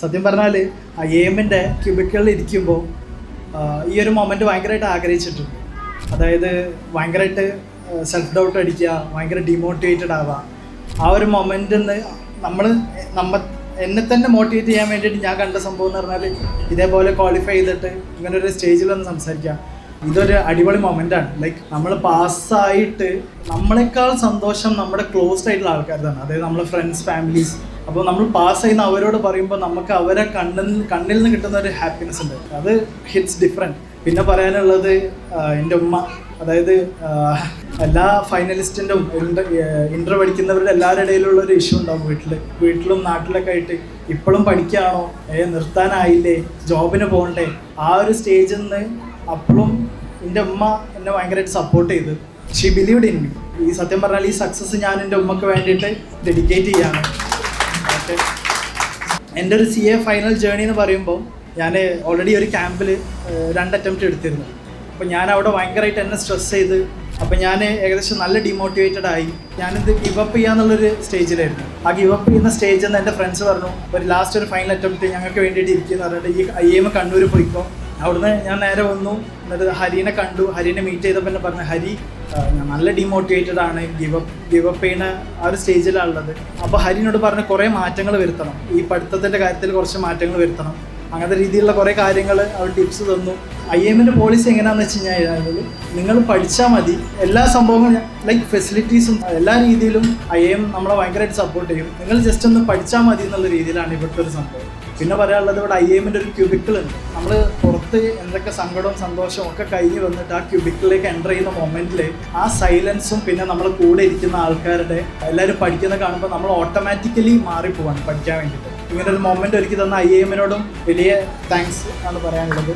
സത്യം പറഞ്ഞാൽ IIMൻ്റെ ക്യൂബിക്കളിൽ ഇരിക്കുമ്പോൾ ഈ ഒരു മൊമെൻറ്റ് ഭയങ്കരമായിട്ട് ആഗ്രഹിച്ചിട്ടുണ്ട്. അതായത് ഭയങ്കരമായിട്ട് സെൽഫ് ഡൗട്ട് അടിക്കുക, ഭയങ്കര ഡിമോട്ടിവേറ്റഡ് ആവുക. ആ ഒരു മൊമെൻറ്റിൽ നിന്ന് എന്നെ തന്നെ മോട്ടിവേറ്റ് ചെയ്യാൻ വേണ്ടിയിട്ട് ഞാൻ കണ്ട സംഭവം എന്ന് പറഞ്ഞാൽ ഇതേപോലെ ക്വാളിഫൈ ചെയ്തിട്ട് ഇങ്ങനൊരു സ്റ്റേജിൽ വന്ന് സംസാരിക്കുക. ഇതൊരു അടിപൊളി മൊമെൻ്റാണ്. ലൈക്ക് നമ്മൾ പാസ്സായിട്ട് നമ്മളെക്കാൾ സന്തോഷം നമ്മുടെ ക്ലോസ്ഡ് ആയിട്ടുള്ള ആൾക്കാരാണ്, അതായത് നമ്മളെ ഫ്രണ്ട്സ്, ഫാമിലീസ്. അപ്പോൾ നമ്മൾ പാസ് ചെയ്യുന്ന അവരോട് പറയുമ്പോൾ നമുക്ക് അവരെ കണ്ണിൽ നിന്ന് കിട്ടുന്ന ഒരു ഹാപ്പിനെസ് ഉണ്ട്, അത് ഹിറ്റ്സ് ഡിഫറെൻറ്റ്. പിന്നെ പറയാനുള്ളത് എൻ്റെ ഉമ്മ, അതായത് എല്ലാ ഫൈനലിസ്റ്റിൻ്റെയും ഇൻ്റർ പഠിക്കുന്നവരുടെ എല്ലാവരുടെ ഇടയിലുള്ള ഒരു ഇഷ്യൂ ഉണ്ടാവും വീട്ടിലും നാട്ടിലൊക്കെ ആയിട്ട്. ഇപ്പോഴും പഠിക്കുകയാണോ, നിർത്താനായില്ലേ, ജോബിന് പോകണ്ടേ, ആ ഒരു സ്റ്റേജിൽ നിന്ന് അപ്പോഴും എൻ്റെ ഉമ്മ എന്നെ ഭയങ്കരമായിട്ട് സപ്പോർട്ട് ചെയ്ത്. She believed in me. ഈ സത്യം പറഞ്ഞാൽ ഈ സക്സസ് ഞാൻ എൻ്റെ ഉമ്മക്ക് വേണ്ടിയിട്ട് ഡെഡിക്കേറ്റ് ചെയ്യാണ്. ഓക്കെ, എൻ്റെ ഒരു CA ഫൈനൽ ജേർണി എന്ന് പറയുമ്പോൾ ഞാൻ ഓൾറെഡി ഒരു ക്യാമ്പിൽ 2 അറ്റംപ്റ്റ് എടുത്തിരുന്നു. അപ്പോൾ ഞാൻ അവിടെ ഭയങ്കരമായിട്ട് എന്നെ സ്ട്രെസ് ചെയ്ത്, അപ്പോൾ ഞാൻ ഏകദേശം നല്ല ഡിമോട്ടിവേറ്റഡ് ആയി. ഞാനിത് ഗിവ് അപ്പ് ചെയ്യാന്നുള്ളൊരു സ്റ്റേജിലായിരുന്നു. ആ ഗിവ് അപ്പ് ചെയ്യുന്ന സ്റ്റേജിൽ നിന്ന് എൻ്റെ ഫ്രണ്ട്സ് പറഞ്ഞു, ലാസ്റ്റ് ഒരു ഫൈനൽ അറ്റംപ്റ്റ് ഞങ്ങൾക്ക് വേണ്ടിയിട്ട് ഇരിക്കുകയെന്ന് പറഞ്ഞിട്ട് ഈ IIM കണ്ണൂർ പോയിക്കോ. അവിടുന്ന് ഞാൻ നേരെ വന്നു, എന്നിട്ട് ഹരീനെ കണ്ടു. ഹരീനെ മീറ്റ് ചെയ്തപ്പോൾ എന്നെ പറഞ്ഞു, ഹരി ഞാൻ നല്ല ഡിമോട്ടിവേറ്റഡ് ആണ്, ഗിവ് അപ്പ് ചെയ്യുന്ന ആ ഒരു സ്റ്റേജിലാണുള്ളത്. അപ്പോൾ ഹരിനോട് പറഞ്ഞ് കുറേ മാറ്റങ്ങൾ വരുത്തണം, ഈ പഠിത്തത്തിൻ്റെ കാര്യത്തിൽ കുറച്ച് മാറ്റങ്ങൾ വരുത്തണം, അങ്ങനത്തെ രീതിയിലുള്ള കുറേ കാര്യങ്ങൾ അവർ ടിപ്സ് തന്നു. IIMൻ്റെ പോളിസി എങ്ങനെയാണെന്ന് വെച്ച് കഴിഞ്ഞാൽ നിങ്ങൾ പഠിച്ചാൽ മതി, എല്ലാ സംഭവങ്ങളും ലൈക്ക് ഫെസിലിറ്റീസും എല്ലാ രീതിയിലും IIM നമ്മളെ ഭയങ്കരമായിട്ട് സപ്പോർട്ട് ചെയ്യും. നിങ്ങൾ ജസ്റ്റ് ഒന്ന് പഠിച്ചാൽ മതി എന്നുള്ള രീതിയിലാണ് ഇവിടുത്തെ ഒരു സംഭവം. പിന്നെ പറയാനുള്ളത്, ഇവിടെ IIMൻ്റെ ഒരു ക്യൂബിക്കിളുണ്ട്. നമ്മൾ പുറത്ത് എന്തൊക്കെ സങ്കടവും സന്തോഷവും ഒക്കെ കഴിഞ്ഞ് വന്നിട്ട് ആ ക്യൂബിക്കിളിലേക്ക് എൻ്റർ ചെയ്യുന്ന മൊമെൻറ്റിൽ ആ സൈലൻസും പിന്നെ നമ്മൾ കൂടെ ഇരിക്കുന്ന ആൾക്കാരുടെ എല്ലാവരും പഠിക്കുന്ന കാണുമ്പോൾ നമ്മൾ ഓട്ടോമാറ്റിക്കലി മാറിപ്പോവാണ് പഠിക്കാൻ വേണ്ടിയിട്ട്. ഇങ്ങനൊരു മൊമെൻറ്റ് ഒരുക്കി തന്ന IIMനോടും വലിയ താങ്ക്സ് ആണ് പറയാനുള്ളത്.